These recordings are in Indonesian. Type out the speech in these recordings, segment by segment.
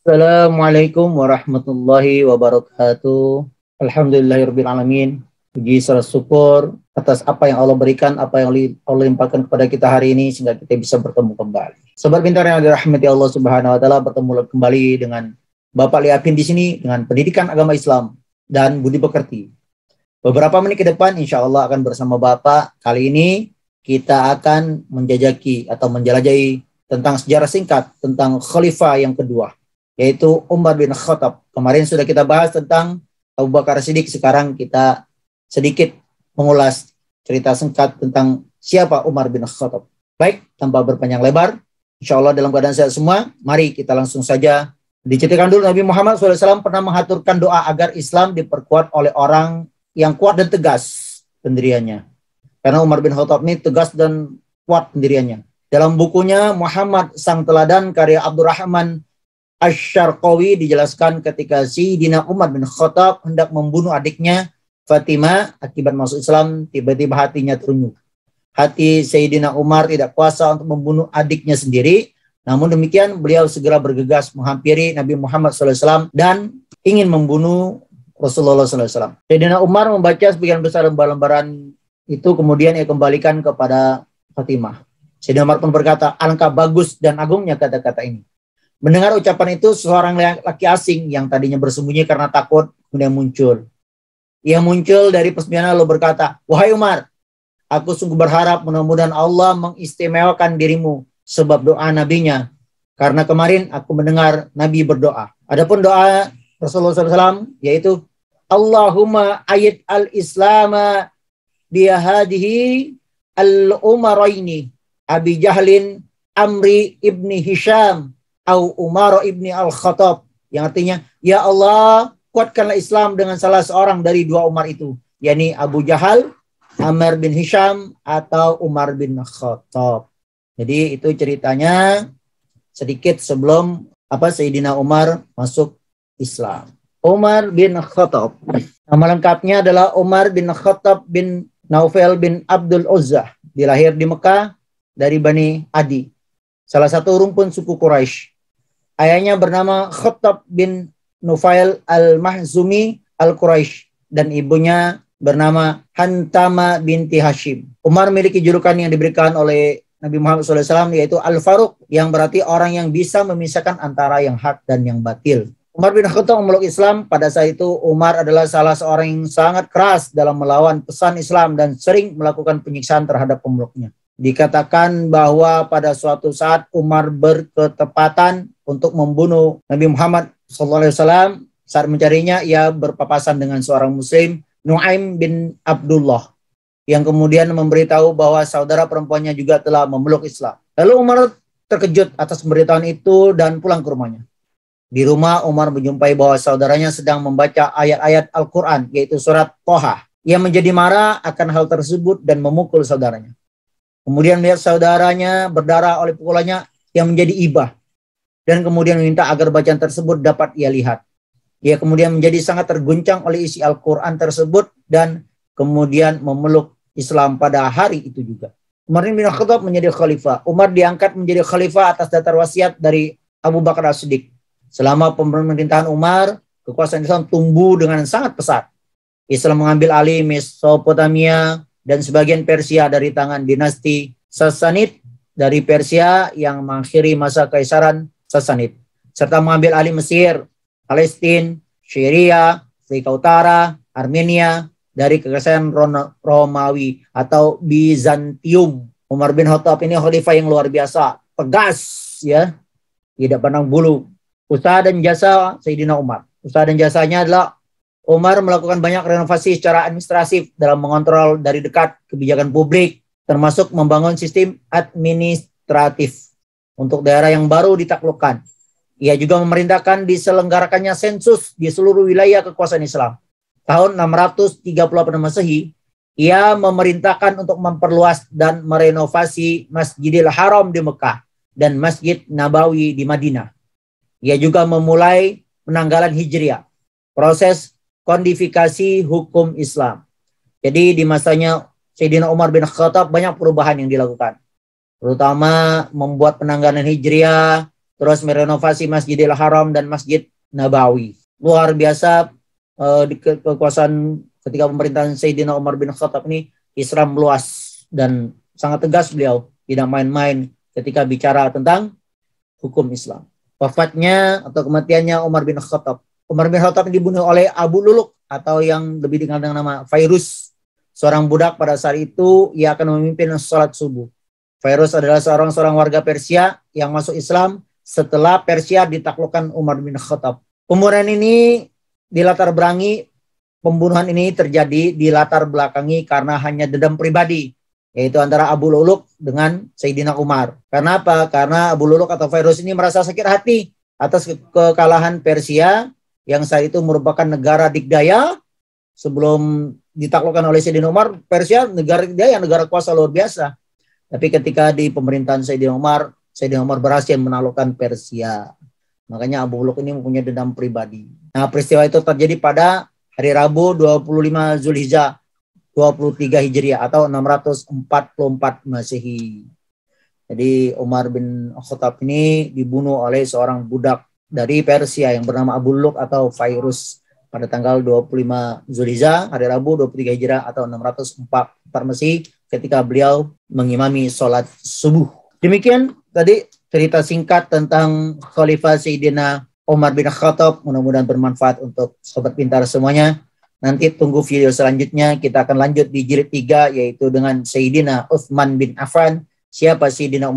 Assalamualaikum warahmatullahi wabarakatuh. Alhamdulillahirrahmanirrahim. Puji serta syukur atas apa yang Allah berikan, apa yang Allah limpahkan kepada kita hari ini sehingga kita bisa bertemu kembali. Sobat Pintar yang dirahmati Allah Subhanahu wa taala, bertemu kembali dengan Bapak Liapin di sini dengan pendidikan agama Islam dan budi pekerti. Beberapa menit ke depan insya Allah akan bersama Bapak. Kali ini kita akan menjajaki atau menjelajahi tentang sejarah singkat tentang khalifah yang kedua, yaitu Umar bin Khattab. Kemarin sudah kita bahas tentang Abu Bakar Siddiq, sekarang kita sedikit mengulas cerita singkat tentang siapa Umar bin Khattab. Baik, tanpa berpanjang lebar, insya Allah dalam keadaan sehat semua, mari kita langsung saja. Diceritakan dulu Nabi Muhammad SAW pernah mengaturkan doa agar Islam diperkuat oleh orang yang kuat dan tegas pendiriannya. Karena Umar bin Khattab ini tegas dan kuat pendiriannya. Dalam bukunya Muhammad Sang Teladan karya Abdurrahman Asy-Syarqawi dijelaskan ketika Sayyidina Umar bin Khattab hendak membunuh adiknya Fatimah akibat masuk Islam, tiba-tiba hatinya terenyuh. Hati Sayyidina Umar tidak kuasa untuk membunuh adiknya sendiri. Namun demikian beliau segera bergegas menghampiri Nabi Muhammad SAW dan ingin membunuh Rasulullah SAW. Sayyidina Umar membaca sebagian besar lembar-lembaran itu, kemudian ia kembalikan kepada Fatimah. Sayyidina Umar pun berkata, alangkah bagus dan agungnya kata-kata ini. Mendengar ucapan itu, seorang laki asing yang tadinya bersembunyi karena takut kemudian muncul. Ia muncul dari persembunyian lalu berkata, wahai Umar, aku sungguh berharap mudah-mudahan Allah mengistimewakan dirimu sebab doa nabinya. Karena kemarin aku mendengar Nabi berdoa. Adapun doa Rasulullah SAW yaitu Allahumma ayid al-islama biyahadihi al-umaraini Abi Jahlin Amri ibni Hisham au Umar ibni al-Khattab, yang artinya, ya Allah, kuatkanlah Islam dengan salah seorang dari dua Umar itu, yakni Abu Jahal, Amr bin Hisham, atau Umar bin Khattab. Jadi itu ceritanya sedikit sebelum Sayyidina Umar masuk Islam. Umar bin Khattab. Nama lengkapnya adalah Umar bin Khattab bin Naufal bin Abdul Uzza. Dilahir di Mekah dari Bani Adi, salah satu rumpun suku Quraisy. Ayahnya bernama Khattab bin Nufail al-Mahzumi al-Quraisy dan ibunya bernama Hantama binti Hashim. Umar memiliki julukan yang diberikan oleh Nabi Muhammad SAW yaitu Al-Faruq, yang berarti orang yang bisa memisahkan antara yang hak dan yang batil. Umar bin Khattab memeluk Islam. Pada saat itu Umar adalah salah seorang yang sangat keras dalam melawan pesan Islam dan sering melakukan penyiksaan terhadap pemeluknya. Dikatakan bahwa pada suatu saat Umar berketepatan untuk membunuh Nabi Muhammad SAW. Saat mencarinya, ia berpapasan dengan seorang muslim, Nuaim bin Abdullah, yang kemudian memberitahu bahwa saudara perempuannya juga telah memeluk Islam. Lalu Umar terkejut atas pemberitahuan itu dan pulang ke rumahnya. Di rumah, Umar menjumpai bahwa saudaranya sedang membaca ayat-ayat Al-Quran, yaitu surat Toha. Ia menjadi marah akan hal tersebut dan memukul saudaranya. Kemudian melihat saudaranya berdarah oleh pukulannya yang menjadi ibah. Dan kemudian meminta agar bacaan tersebut dapat ia lihat. Ia kemudian menjadi sangat terguncang oleh isi Al-Quran tersebut dan kemudian memeluk Islam pada hari itu juga. Umar bin Khattab menjadi khalifah. Umar diangkat menjadi khalifah atas dasar wasiat dari Abu Bakar As-Siddiq. Selama pemerintahan Umar, kekuasaan Islam tumbuh dengan sangat pesat. Islam mengambil alih Mesopotamia dan sebagian Persia dari tangan dinasti Sassanid dari Persia yang mengakhiri masa kekaisaran Sassanid, serta mengambil alih Mesir, Palestina, Syria, Afrika Utara, Armenia dari kekaisaran Romawi atau Bizantium. Umar bin Khattab ini khalifah yang luar biasa, tegas ya, tidak pandang bulu. Usaha dan jasa Sayyidina Umar. Usaha dan jasanya adalah Umar melakukan banyak renovasi secara administratif dalam mengontrol dari dekat kebijakan publik, termasuk membangun sistem administratif untuk daerah yang baru ditaklukkan. Ia juga memerintahkan diselenggarakannya sensus di seluruh wilayah kekuasaan Islam. Tahun 638 Masehi, ia memerintahkan untuk memperluas dan merenovasi Masjidil Haram di Mekah dan Masjid Nabawi di Madinah. Ia juga memulai penanggalan Hijriah, proses kodifikasi hukum Islam. Jadi di masanya Sayyidina Umar bin Khattab banyak perubahan yang dilakukan. Terutama membuat penanggalan Hijriah, terus merenovasi Masjidil Haram dan Masjid Nabawi. Luar biasa di kekuasaan ketika pemerintahan Sayyidina Umar bin Khattab ini, Islam meluas dan sangat tegas beliau, tidak main-main ketika bicara tentang hukum Islam. Wafatnya atau kematiannya Umar bin Khattab. Umar bin Khattab dibunuh oleh Abu Luluk atau yang lebih dikenal dengan nama Fairuz, seorang budak pada saat itu. Ia akan memimpin sholat subuh. Fairuz adalah seorang warga Persia yang masuk Islam setelah Persia ditaklukkan Umar bin Khattab. Pembunuhan ini pembunuhan ini terjadi di latar belakangi karena hanya dendam pribadi, yaitu antara Abu Luluk dengan Sayyidina Umar. Karena apa? Karena Abu Luluk atau Fairuz ini merasa sakit hati atas kekalahan Persia yang saat itu merupakan negara dikdaya. Sebelum ditaklukkan oleh Sayyidina Umar, Persia negara dikdaya, negara kuasa luar biasa. Tapi ketika di pemerintahan Sayyidina Umar berhasil menaklukkan Persia. Makanya Abu Luluk ini mempunyai dendam pribadi. Nah, peristiwa itu terjadi pada hari Rabu 25 Zulhijjah 23 Hijriah atau 644 Masehi. Jadi Umar bin Khattab ini dibunuh oleh seorang budak dari Persia yang bernama Abu Luluk atau Fairuz pada tanggal 25 Zulhijjah hari Rabu 23 Hijriah atau 644 Masehi ketika beliau mengimami sholat subuh. Demikian tadi cerita singkat tentang Khalifah Sayyidina Umar bin Khattab. Mudah-mudahan bermanfaat untuk sobat pintar semuanya. Nanti tunggu video selanjutnya, kita akan lanjut di jilid 3 yaitu dengan Sayyidina Utsman bin Affan. Siapa Sayyidina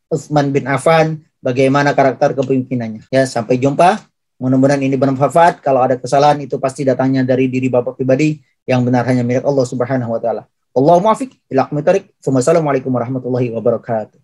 Utsman bin Affan? Bagaimana karakter kepemimpinannya? Ya, sampai jumpa. Mudah-mudahan ini bermanfaat. Kalau ada kesalahan itu pasti datangnya dari diri Bapak pribadi, yang benar hanya milik Allah Subhanahu wa taala. Allahumma afiq ila aqwamit thoriq. Wassalamualaikum warahmatullahi wabarakatuh.